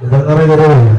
Kita ngeri dulu ya.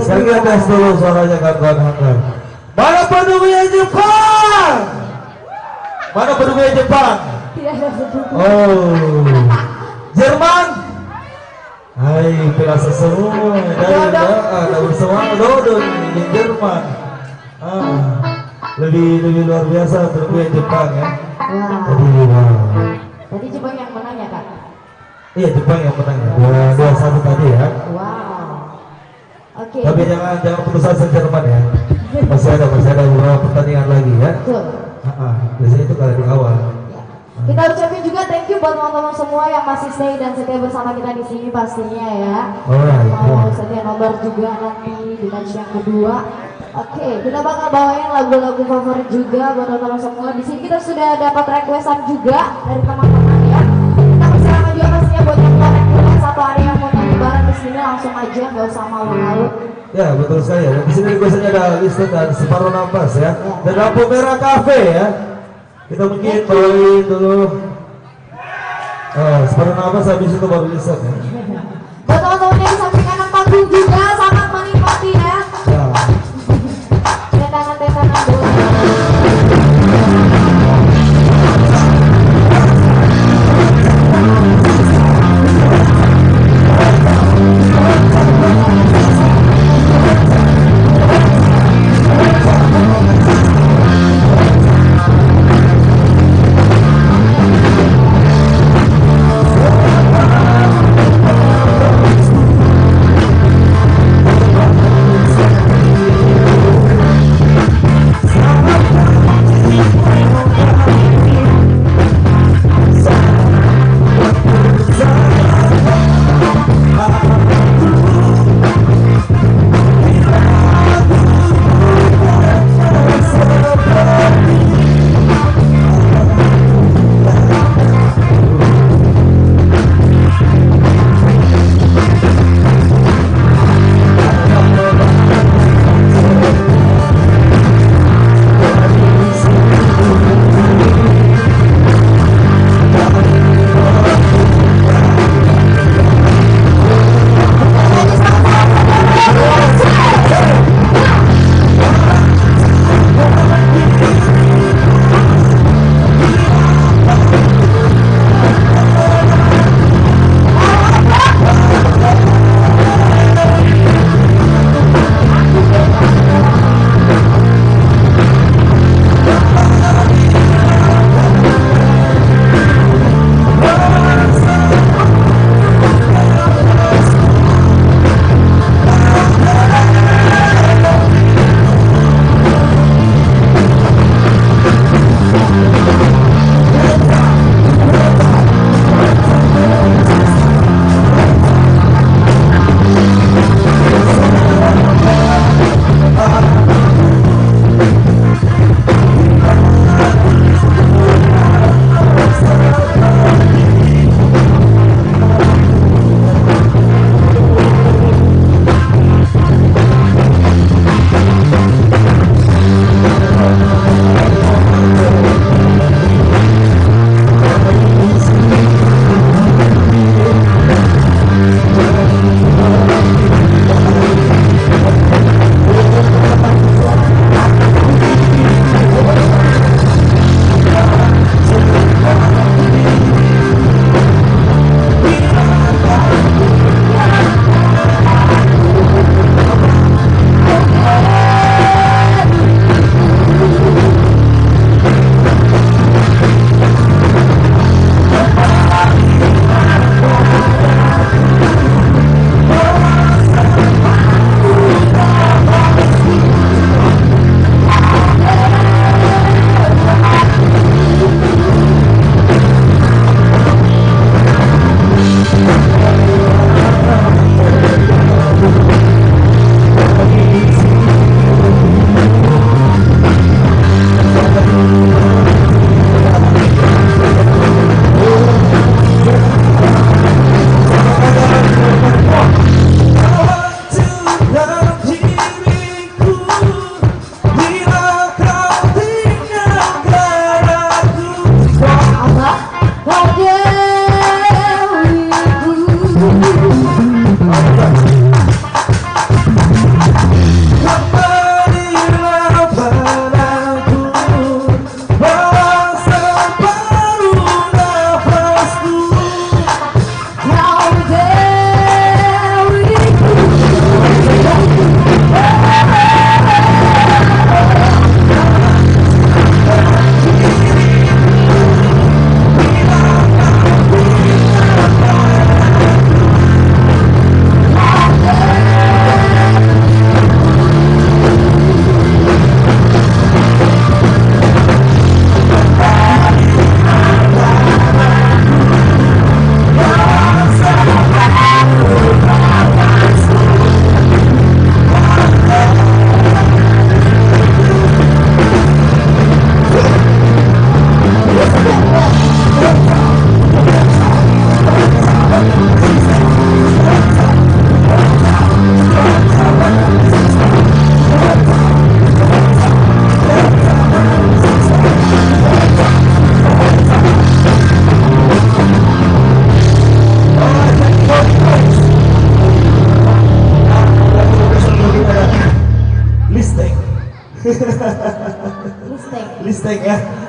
Saya tes dulu suaranya kawan-kawan. Mana pendukungnya Jepang? Mana pendukungnya Jepang? Oh, Jerman. Hai, terasa semua. Ada bersama Dodo di Jerman. Lebih luar biasa pendukungnya Jepang ya. Tadi Jepang yang menang ya kak? Iya, Jepang yang menang. 2-1 tadi ya. Wow. Oke. Tapi jangan putus asa Jerman ya. Masih ada beberapa pertandingan lagi ya. Betul. Biasanya itu kalau di awal. Ya. Kita ucapin juga thank you buat teman-teman semua yang masih stay dan setia bersama kita di sini pastinya ya. Mau setia nomor juga nanti di match yang kedua. Oke, kita bakal bawain lagu-lagu favorit juga buat teman-teman semua. Di sini kita sudah dapat requestan juga dari teman-teman ya. Kita persilakan juga pastinya buat yang mau request satu hari yang mau nyanyi bareng di sini langsung aja, nggak usah malu-malu. Ya betul sekali ya. Di sini biasanya ada listrik dan separuh nafas ya. Dan lampu merah kafe ya. Kita mungkin bawain dulu. Separuh nafas habis itu baru listrik ya. Buat teman-teman yang sampai kanan panggung juga sangat menikmati ya. Tendangan dulu.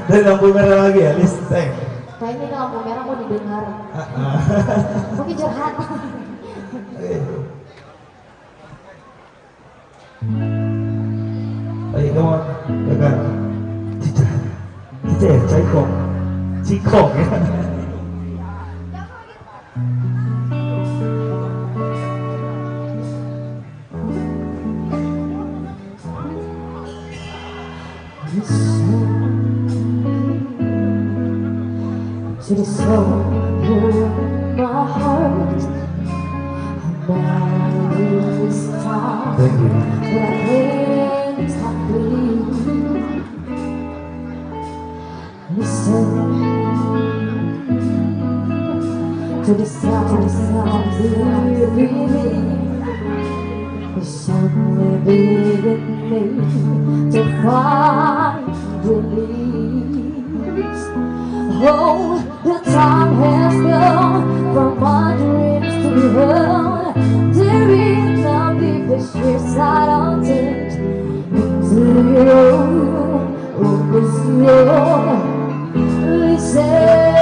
Dari lampu merah lagi ya, listeng. Kayaknya ini lampu merah mau didengar. Mungkin curhat. Ayo kamu, ya kan? Cica ya, Cikong ya. To the soul in my heart, now this time Thank you. that I can't stop believing. Listen to the sound we're breathing. The somewhere within me to find release. Oh, the time has come for my dreams to be heard. There is no deepest streets I don't take into you. Oh, this love, listen.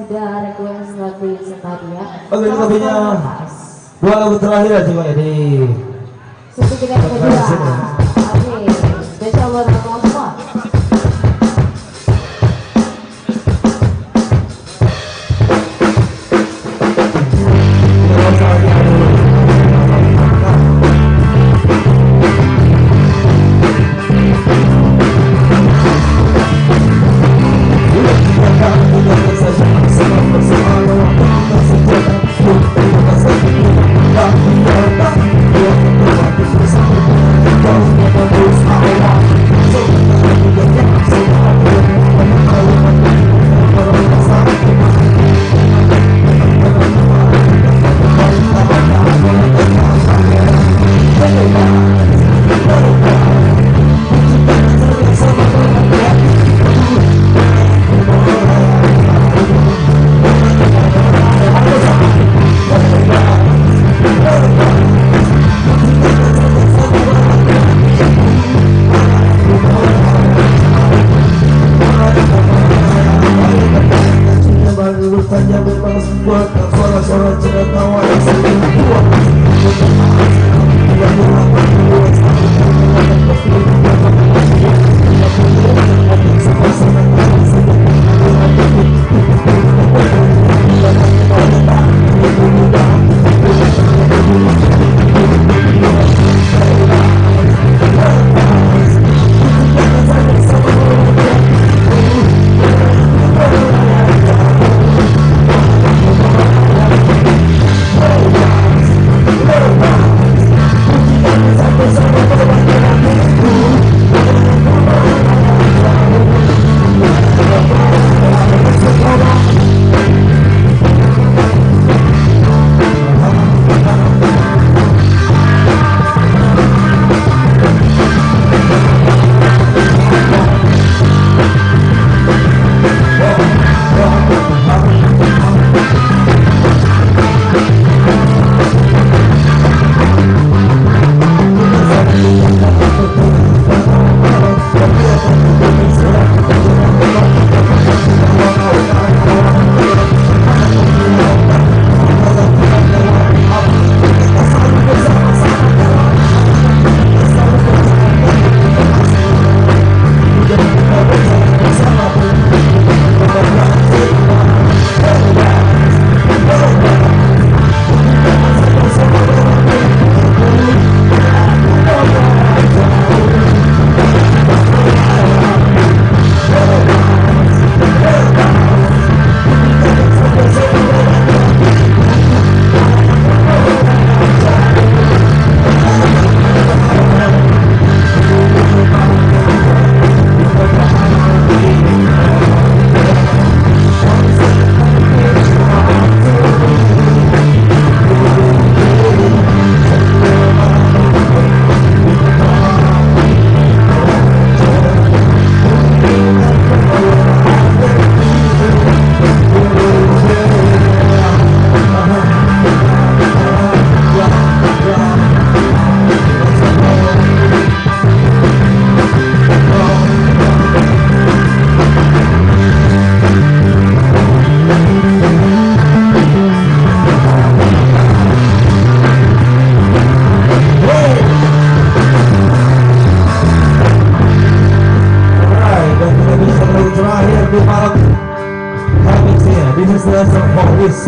sudah request lagu yang tadi ya. Oke, kita punya dua lagu terakhir aja Pak di sertifikat kedua. Oke, spesial buat teman-teman semua. Saja bersama-sama, bersama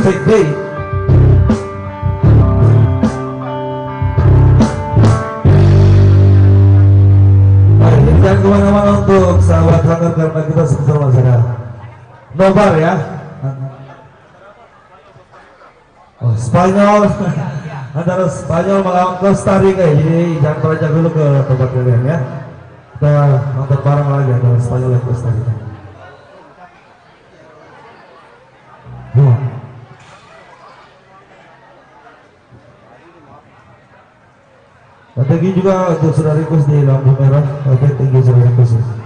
Big day. Baik, jangan kemana-mana untuk sahabat hangat karena kita sama-sama sudah nobar ya. Oh, Spanyol antara Spanyol melawan Costa Rica, jadi jangan beranjak dulu ke tempat kalian ya. Kita nonton bareng lagi antara Spanyol dan Costa Rica. Thank you juga untuk saudara request di lampu merah. Thank you saudara request.